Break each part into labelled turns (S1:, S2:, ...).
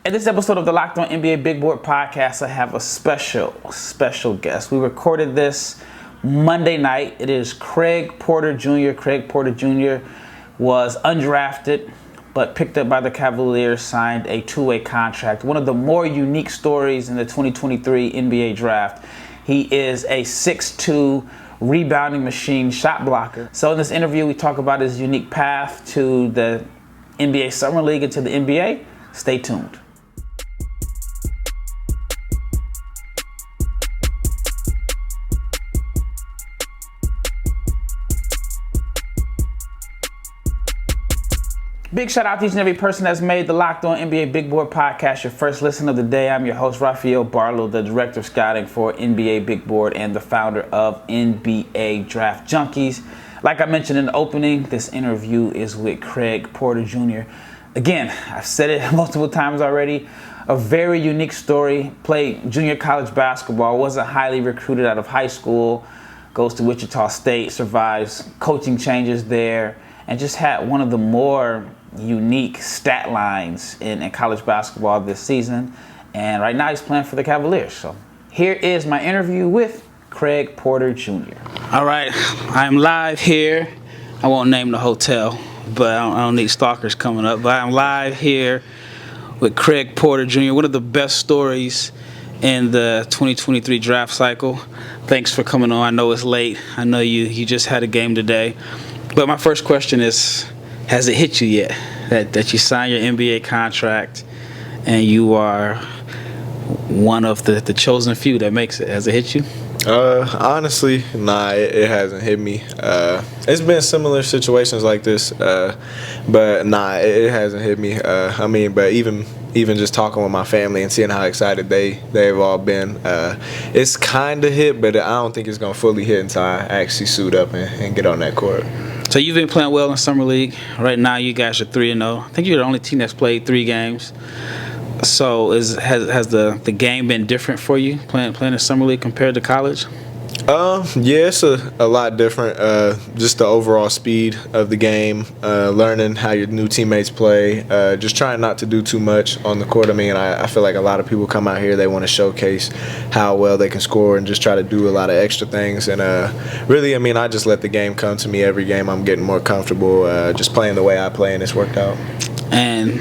S1: In this episode of the Locked On NBA Big Board Podcast, I have a special guest. We recorded this Monday night. It is Craig Porter Jr. Craig Porter Jr. was undrafted, but picked up by the Cavaliers, signed a two-way contract. One of the more unique stories in the 2023 NBA Draft. He is a 6'2", rebounding machine, shot blocker. So in this interview, we talk about his unique path to the NBA Summer League and to the NBA. Stay tuned. Big shout out to each and every person that's made the Locked On NBA Big Board Podcast your first listen of the day. I'm your host, Rafael Barlowe, the Director of Scouting for NBA Big Board and the founder of NBA Draft Junkies. Like I mentioned in the opening, this interview is with Craig Porter Jr. Again, I've said it multiple times already. A very unique story. Played junior college basketball, wasn't highly recruited out of high school, goes to Wichita State, survives coaching changes there, and just had one of the more unique stat lines in college basketball this season. And right now he's playing for the Cavaliers. So here is my interview with Craig Porter Jr. All right, I'm live here. I won't name the hotel, but I don't need stalkers coming up. But I'm live here with Craig Porter Jr., one of the best stories in the 2023 draft cycle. Thanks for coming on. I know it's late. I know you just had a game today. But my first question is, has it hit you yet that you signed your NBA contract and you are one of the chosen few that makes it? Has it hit you?
S2: Honestly, nah, it hasn't hit me. It's been similar situations like this, but nah, it hasn't hit me. But even just talking with my family and seeing how excited they've all been, it's kind of hit, but I don't think it's gonna fully hit until I actually suit up and get on that court.
S1: So you've been playing well in Summer League. Right now you guys are 3-0. I think you're the only team that's played 3 games. So has the game been different for you playing in Summer League compared to college?
S2: Yeah, it's a lot different. Just the overall speed of the game, learning how your new teammates play, just trying not to do too much on the court. I feel like a lot of people come out here, they want to showcase how well they can score and just try to do a lot of extra things. And really, I just let the game come to me every game. I'm getting more comfortable just playing the way I play, and it's worked out.
S1: And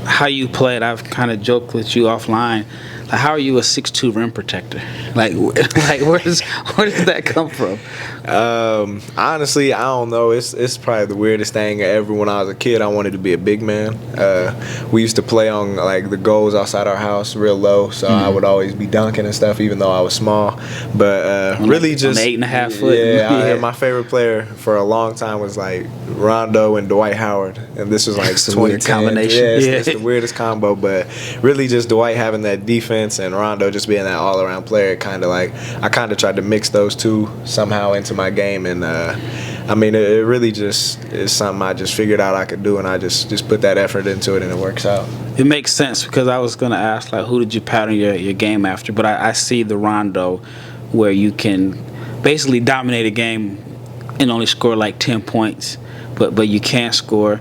S1: how you played, I've kind of joked with you offline. Like, how are you a 6'2" rim protector? Like where does that come from?
S2: Honestly, I don't know. It's probably the weirdest thing ever. When I was a kid, I wanted to be a big man. We used to play on like the goals outside our house, real low, so I would always be dunking and stuff, even though I was small. But really, just
S1: 8.5 foot.
S2: Yeah, my favorite player for a long time was like Rondo and Dwight Howard, and this was like 2010.
S1: Combination.
S2: Yeah, it's the weirdest combo. But really, just Dwight having that defense and Rondo just being that all-around player, I kind of tried to mix those two somehow into my game, and it really just is something I just figured out I could do, and I just put that effort into it, and it works out.
S1: It makes sense, because I was going to ask, like, who did you pattern your game after? But I see the Rondo where you can basically dominate a game and only score like 10 points, but you can't score.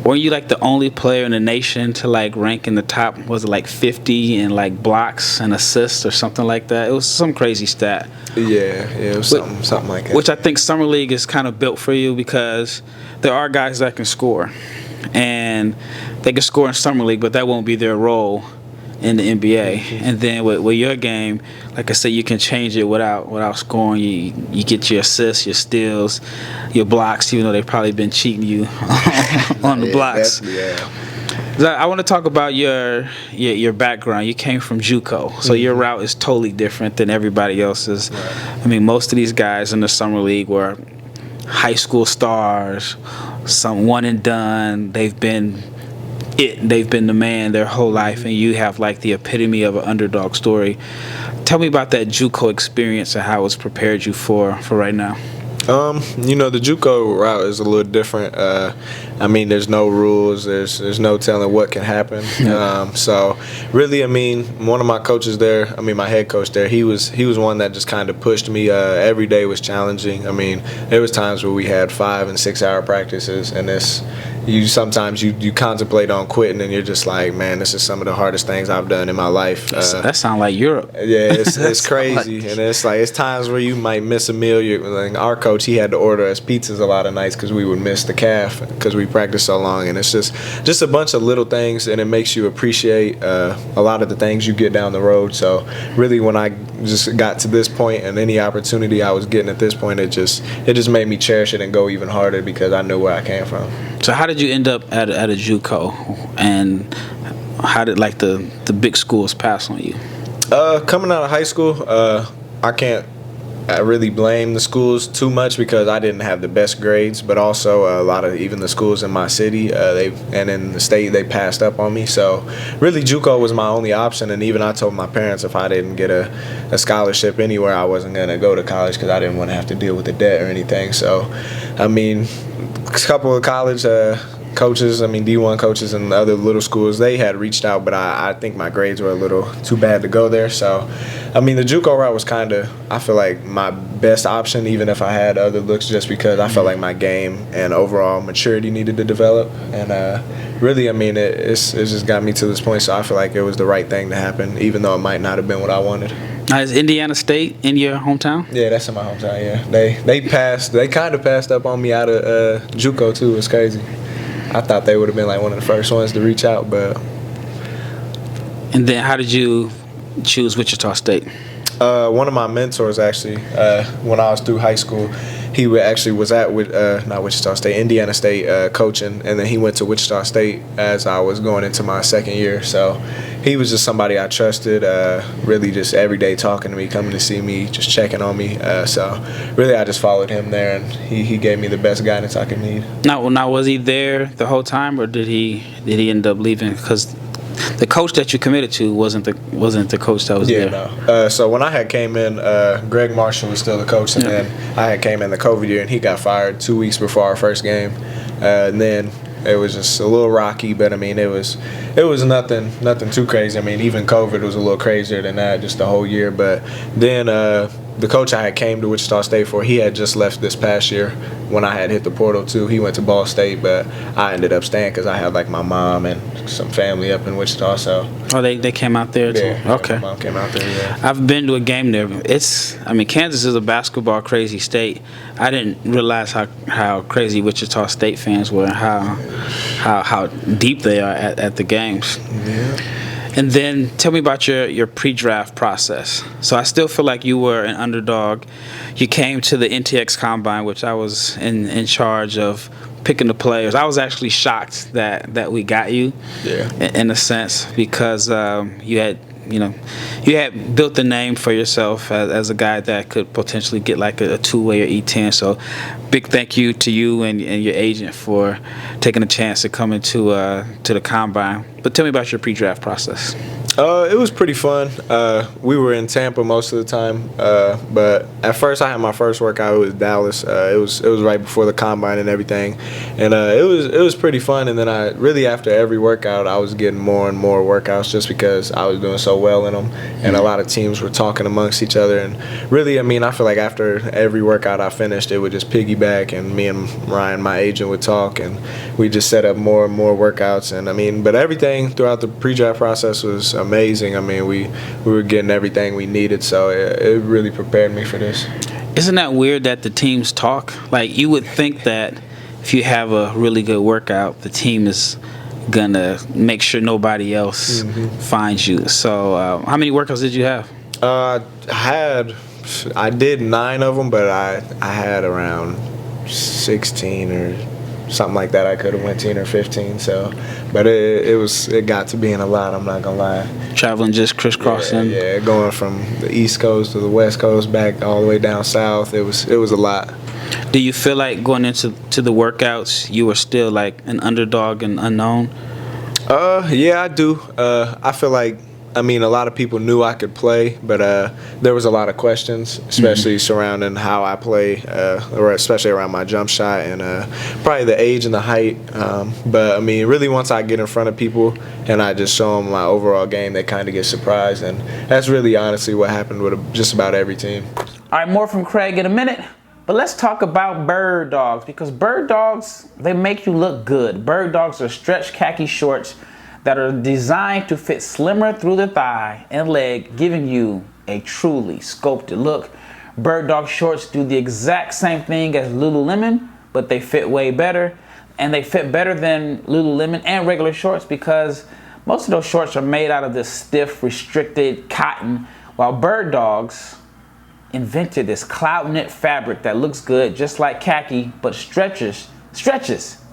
S1: Were you like the only player in the nation to like rank in the top, was it like 50 in like blocks and assists or something like that? It was some crazy stat.
S2: Yeah, it was something like that.
S1: Which I think Summer League is kind of built for you, because there are guys that can score. And they can score in Summer League, but that won't be their role in the NBA. And then with your game, like I said, you can change it without scoring. You get your assists, your steals, your blocks, even though they've probably been cheating you on the blocks. I want to talk about your background. You came from JUCO, so your route is totally different than everybody else's. Right. Most of these guys in the Summer League were high school stars, some one and done. They've been the man their whole life, and you have like the epitome of an underdog story. Tell me about that JUCO experience and how it's prepared you for right now.
S2: The JUCO route is a little different. I mean, there's no rules. There's no telling what can happen. So really, I mean, one of my coaches there, I mean, my head coach there, he was one that just kind of pushed me. Every day was challenging. I mean, there was times where we had 5 and 6 hour practices, and sometimes you contemplate on quitting, and you're just like, man, this is some of the hardest things I've done in my life.
S1: That sounds like Europe.
S2: Yeah, it's crazy, and it's times where you might miss a meal. Like our coach, he had to order us pizzas a lot of nights because we would miss the calf because we practiced so long, and it's just a bunch of little things, and it makes you appreciate a lot of the things you get down the road. So really, when I just got to this point, and any opportunity I was getting at this point, it just made me cherish it and go even harder because I knew where I came from.
S1: So how did you end up at a JUCO, and how did like the big schools pass on you?
S2: Coming out of high school, I can't really blame the schools too much because I didn't have the best grades, but also a lot of even the schools in my city and in the state, they passed up on me. So really JUCO was my only option, and even I told my parents if I didn't get a scholarship anywhere, I wasn't going to go to college because I didn't want to have to deal with the debt or anything. So I mean, a couple of college coaches, I mean D1 coaches and other little schools, they had reached out, but I think my grades were a little too bad to go there. So I mean, the JUCO route was kind of, I feel like, my best option, even if I had other looks, just because I felt like my game and overall maturity needed to develop. And really, I mean, it's just got me to this point, so I feel like it was the right thing to happen, even though it might not have been what I wanted.
S1: Is Indiana State in your hometown?
S2: Yeah, that's in my hometown, yeah. They kind of passed up on me out of JUCO, too. It's crazy. I thought they would have been like one of the first ones to reach out, but.
S1: And then how did you choose Wichita State?
S2: One of my mentors, actually, when I was through high school, he was at not Wichita State, Indiana State coaching, and then he went to Wichita State as I was going into my second year. So he was just somebody I trusted, really just every day talking to me, coming to see me, just checking on me. So really I just followed him there, and he gave me the best guidance I could need.
S1: Now was he there the whole time, or did he end up leaving? Because the coach that you committed to wasn't the coach that was there.
S2: No. So when I had came in, Greg Marshall was still the coach, and then I had came in the COVID year, and he got fired 2 weeks before our first game. And then it was just a little rocky, but I mean it was nothing too crazy. I mean even COVID was a little crazier than that, just the whole year. But then the coach I had came to Wichita State for, he had just left this past year when I had hit the portal too. He went to Ball State, but I ended up staying because I had like my mom and some family up in Wichita. So
S1: they came out there too.
S2: Yeah,
S1: okay.
S2: My mom came out there. Yeah.
S1: I've been to a game there. Kansas is a basketball crazy state. I didn't realize how crazy Wichita State fans were and how deep they are at the games.
S2: Yeah.
S1: And then tell me about your pre-draft process. So I still feel like you were an underdog. You came to the NTX Combine, which I was in charge of picking the players. I was actually shocked that we got you, in a sense, because you had built the name for yourself as a guy that could potentially get like a two-way or E10. So big thank you to you and your agent for taking a chance to come into to the Combine. But tell me about your pre-draft process.
S2: It was pretty fun. We were in Tampa most of the time, but at first I had my first workout. It was Dallas. It was right before the Combine and everything, and it was pretty fun. And then after every workout, I was getting more and more workouts just because I was doing so well in them, and a lot of teams were talking amongst each other. And really, I mean, I feel like after every workout I finished, it would just piggyback, and me and Ryan, my agent, would talk, and we just set up more and more workouts. And I mean, but everything throughout the pre-draft process was amazing. I mean, we were getting everything we needed, so it really prepared me for this.
S1: Isn't that weird that the teams talk? Like, you would think that if you have a really good workout, the team is gonna make sure nobody else finds you. So how many workouts did you have?
S2: I did 9 of them, but I had around 16 or something like that. I could have went 10 or 15. So, but it got to being a lot. I'm not gonna lie.
S1: Traveling just crisscrossing.
S2: Yeah, going from the East Coast to the West Coast, back all the way down south. It was a lot.
S1: Do you feel like going into the workouts, you were still like an underdog and unknown?
S2: Yeah, I do. I feel like I mean, a lot of people knew I could play, but there was a lot of questions, especially surrounding how I play, or especially around my jump shot and probably the age and the height. But, I mean, really once I get in front of people and I just show them my overall game, they kind of get surprised. And that's really honestly what happened with just about every team.
S1: All right, more from Craig in a minute. But let's talk about bird dogs, because bird dogs, they make you look good. Bird dogs are stretch khaki shorts that are designed to fit slimmer through the thigh and leg, giving you a truly sculpted look. Bird dog shorts do the exact same thing as Lululemon, but they fit way better. And they fit better than Lululemon and regular shorts because most of those shorts are made out of this stiff, restricted cotton, while bird dogs invented this cloud knit fabric that looks good just like khaki but stretches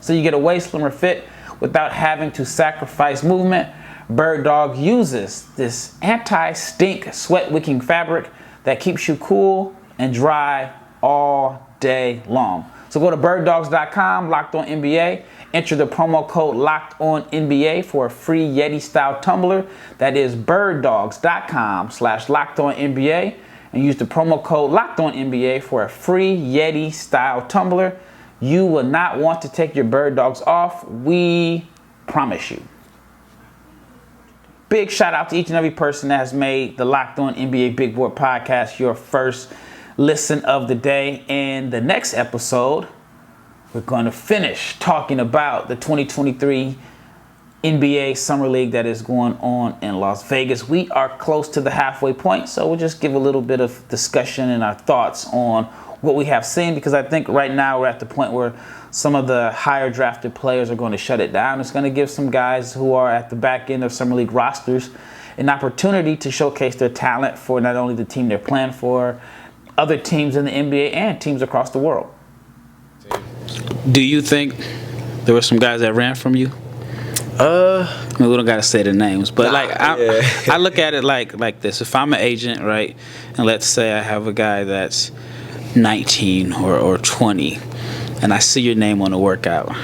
S1: so you get a way slimmer fit without having to sacrifice movement. Bird Dog uses this anti-stink sweat wicking fabric that keeps you cool and dry all day long. So go to birddogs.com, Locked On NBA, enter the promo code Locked On NBA for a free Yeti style tumbler. That is birddogs.com/Locked On NBA. And use the promo code Locked On NBA for a free Yeti style tumbler. You will not want to take your bird dogs off. We promise you. Big shout out to each and every person that has made the Locked On NBA Big Board podcast your first listen of the day. In the next episode, we're going to finish talking about the 2023 NBA Summer League that is going on in Las Vegas. We are close to the halfway point, so we'll just give a little bit of discussion and our thoughts on what we have seen, because I think right now we're at the point where some of the higher drafted players are going to shut it down. It's going to give some guys who are at the back end of Summer League rosters an opportunity to showcase their talent for not only the team they're playing for, other teams in the NBA and teams across the world.
S3: Do you think there were some guys that ran from you? I mean, we don't gotta say the names, but I look at it like this. If I'm an agent, right, and let's say I have a guy that's 19 or 20, and I see your name on the workout,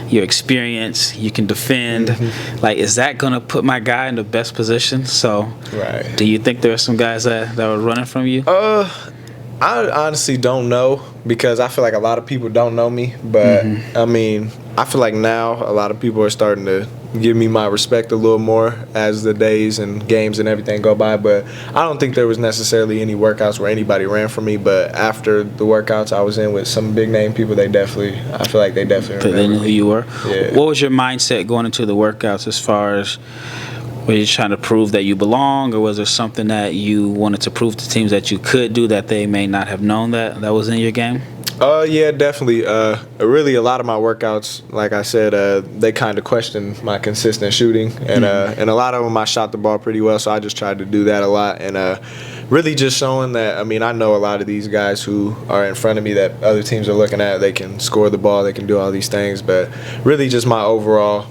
S3: your experience, you can defend. Like, is that gonna put my guy in the best position? So, do you think there are some guys that were running from you?
S2: I honestly don't know, because I feel like a lot of people don't know me. But, I mean, I feel like now a lot of people are starting to give me my respect a little more as the days and games and everything go by. But I don't think there was necessarily any workouts where anybody ran from me. But after the workouts I was in with some big-name people, I feel like they definitely
S3: They knew who you were?
S2: Yeah.
S3: What was your mindset going into the workouts as far as, were you trying to prove that you belong, or was there something that you wanted to prove to teams that you could do that they may not have known that was in your game?
S2: Yeah, definitely. Really, a lot of my workouts, like I said, they kind of questioned my consistent shooting, and a lot of them I shot the ball pretty well, so I just tried to do that a lot, and really just showing that, I mean, I know a lot of these guys who are in front of me that other teams are looking at. They can score the ball, they can do all these things, but really just my overall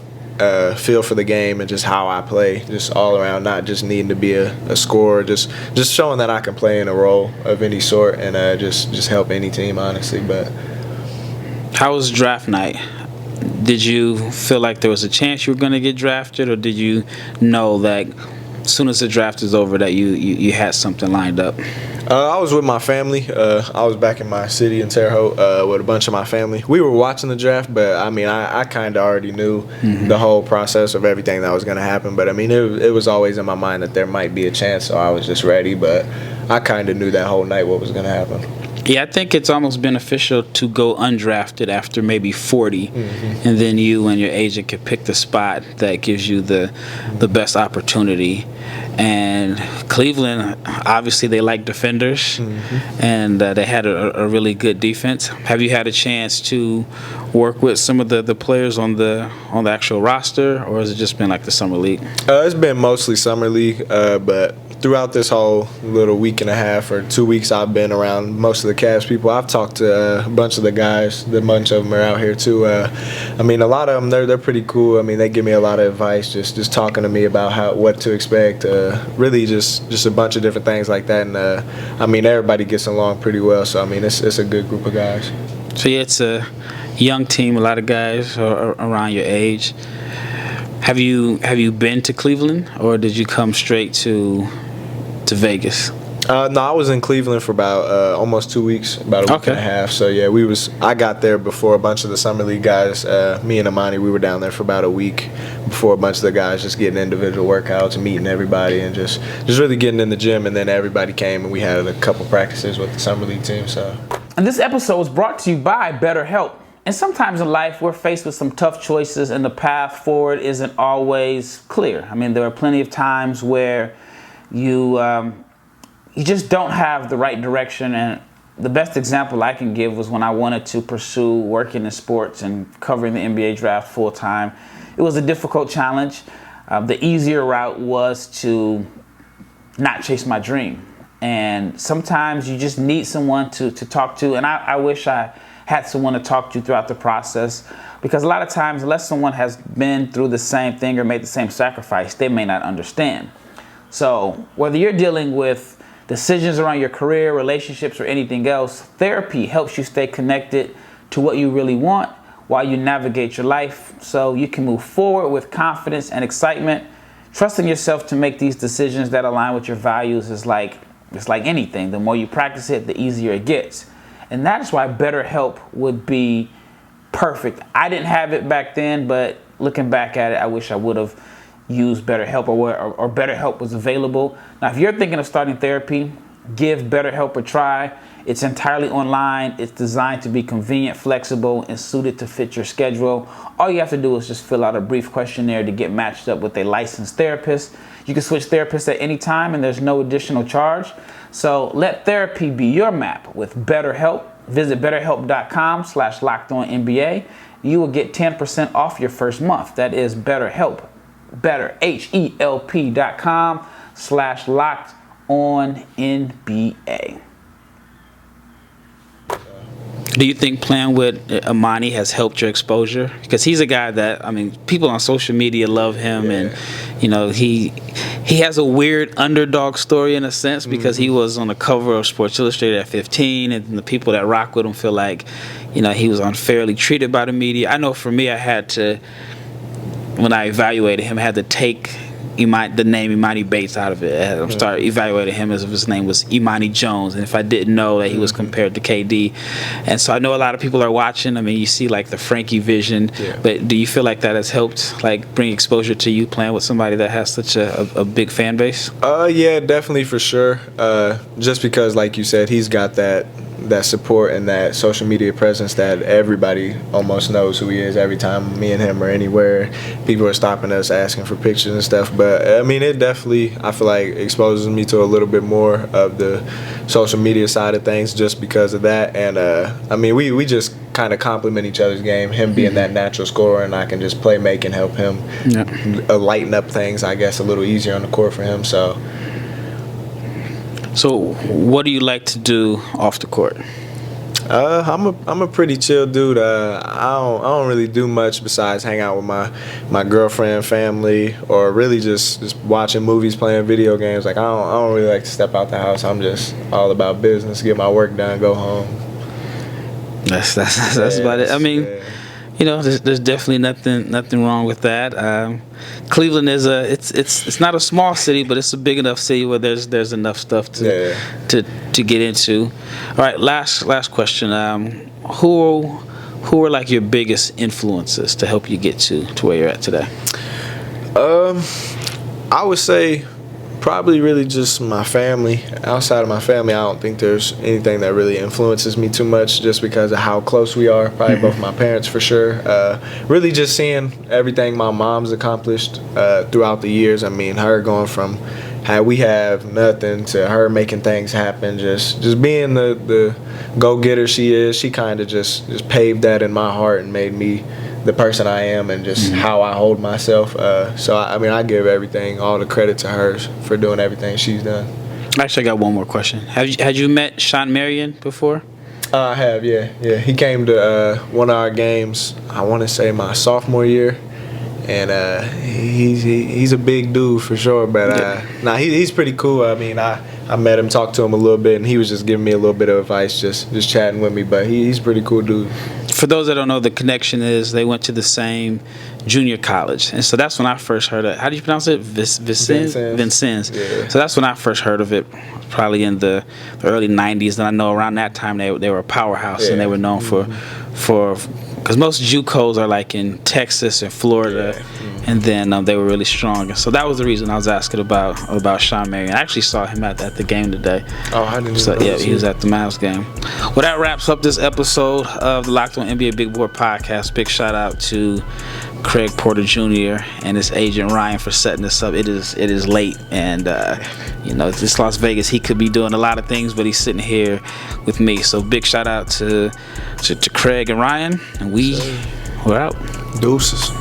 S2: feel for the game and just how I play, just all around, not just needing to be a scorer, just showing that I can play in a role of any sort and just help any team, honestly. But
S3: how was draft night? Did you feel like there was a chance you were going to get drafted, or did you know that as soon as the draft is over that you had something lined up?
S2: I was with my family. I was back in my city in Terre Haute with a bunch of my family. We were watching the draft, but I mean, I kind of already knew the whole process of everything that was going to happen. But I mean, it was always in my mind that there might be a chance, so I was just ready. But I kind of knew that whole night what was going to happen.
S3: Yeah, I think it's almost beneficial to go undrafted after maybe 40, and then you and your agent can pick the spot that gives you the best opportunity. And Cleveland, obviously, they like defenders, and they had a really good defense. Have you had a chance to work with some of the players on the actual roster, or has it just been like the summer league?
S2: It's been mostly summer league, but throughout this whole little week and a half or 2 weeks I've been around most of the Cavs people, I've talked to a bunch of the guys. A bunch of them are out here too. I mean, a lot of them, they're pretty cool. I mean, they give me a lot of advice, just talking to me about what to expect. Really just a bunch of different things like that. And I mean, everybody gets along pretty well. So I mean, it's a good group of guys.
S3: So yeah, it's a young team. A lot of guys are around your age. Have you been to Cleveland, or did you come straight to Vegas?
S2: No, I was in Cleveland for about almost 2 weeks, about a week and a half. So yeah, I got there before a bunch of the summer league guys. Me and Imani, we were down there for about a week before a bunch of the guys, just getting individual workouts and meeting everybody and just really getting in the gym. And then everybody came and we had a couple practices with the summer league team. So.
S1: And this episode was brought to you by BetterHelp. And sometimes in life, we're faced with some tough choices and the path forward isn't always clear. I mean, there are plenty of times where you just don't have the right direction. And the best example I can give was when I wanted to pursue working in sports and covering the NBA draft full time. It was a difficult challenge. The easier route was to not chase my dream. And sometimes you just need someone to talk to. And I wish I had someone to talk to throughout the process, because a lot of times, unless someone has been through the same thing or made the same sacrifice, they may not understand. So whether you're dealing with decisions around your career, relationships, or anything else, therapy helps you stay connected to what you really want while you navigate your life, so you can move forward with confidence and excitement. Trusting yourself to make these decisions that align with your values is like anything. The more you practice it, the easier it gets. And that's why BetterHelp would be perfect. I didn't have it back then, but looking back at it, I wish I would have used BetterHelp or BetterHelp was available. Now, if you're thinking of starting therapy, give BetterHelp a try. It's entirely online. It's designed to be convenient, flexible, and suited to fit your schedule. All you have to do is just fill out a brief questionnaire to get matched up with a licensed therapist. You can switch therapists at any time, and there's no additional charge. So let therapy be your map with BetterHelp. Visit BetterHelp.com/LockedOnNBA. You will get 10% off your first month. That is BetterHelp. BetterHelp.com/LockedOnNBA.
S3: Do you think playing with Imani has helped your exposure? Because he's a guy that, I mean, people on social media love him, and you know he has a weird underdog story in a sense, because he was on the cover of Sports Illustrated at 15, and the people that rock with him feel like, you know, he was unfairly treated by the media. I know for me, I had to, when I evaluated him, I had to take the name Imani Bates out of it. I started evaluating him as if his name was Imani Jones, and if I didn't know that he was compared to KD. And so I know a lot of people are watching. I mean, you see like the Frankie vision, but do you feel like that has helped like bring exposure to you playing with somebody that has such a big fan base?
S2: Yeah, definitely, for sure. Just because, like you said, he's got that support and that social media presence that everybody almost knows who he is. Every time me and him are anywhere, people are stopping us asking for pictures and stuff. But I mean, it definitely, I feel like, exposes me to a little bit more of the social media side of things just because of that. And I mean, we just kind of complement each other's game, him being that natural scorer, and I can just play make and help him lighten up things, I guess, a little easier on the court for him.
S3: So what do you like to do off the court?
S2: I'm a pretty chill dude. I don't really do much besides hang out with my girlfriend, family, or really just watching movies, playing video games. Like I don't really like to step out the house. I'm just all about business, get my work done, go home.
S3: That's about it. I mean, you know, there's definitely nothing wrong with that. Cleveland is it's not a small city, but it's a big enough city where there's enough stuff to get into. All right, last question. Who are like your biggest influences to help you get to where you're at today?
S2: I would say probably really just my family. Outside of my family, I don't think there's anything that really influences me too much just because of how close we are. Probably both my parents for sure. Really just seeing everything my mom's accomplished throughout the years. I mean, her going from how we have nothing to her making things happen, just being the go-getter she is. She kind of just paved that in my heart and made me the person I am and just how I hold myself. So, I mean, I give all the credit to her for doing everything she's done.
S3: Actually, I got one more question. Had you met Sean Marion before?
S2: I have, yeah. He came to one of our games, I want to say my sophomore year. And he's a big dude for sure, but he's pretty cool. I mean, I met him, talked to him a little bit, and he was just giving me a little bit of advice, just chatting with me. But he's a pretty cool dude.
S3: For those that don't know, the connection is they went to the same junior college. And so that's when I first heard of. How do you pronounce it? Vincennes.
S2: Yeah.
S3: So that's when I first heard of it, probably in the early 90s. And I know around that time they were a powerhouse, and they were known for because most JUCOs are like in Texas and Florida, and then they were really strong. And so that was the reason I was asking about Sean Marion. I actually saw him at the game today.
S2: Oh, I didn't
S3: So
S2: know
S3: yeah,
S2: that.
S3: he was at the Mavs game. Well, that wraps up this episode of the Locked On NBA Big Board podcast. Big shout out to Craig Porter Jr. and his agent Ryan for setting this up. It is late, and this Las Vegas, he could be doing a lot of things, but he's sitting here with me. So big shout out to Craig and Ryan, and we're out.
S2: Deuces.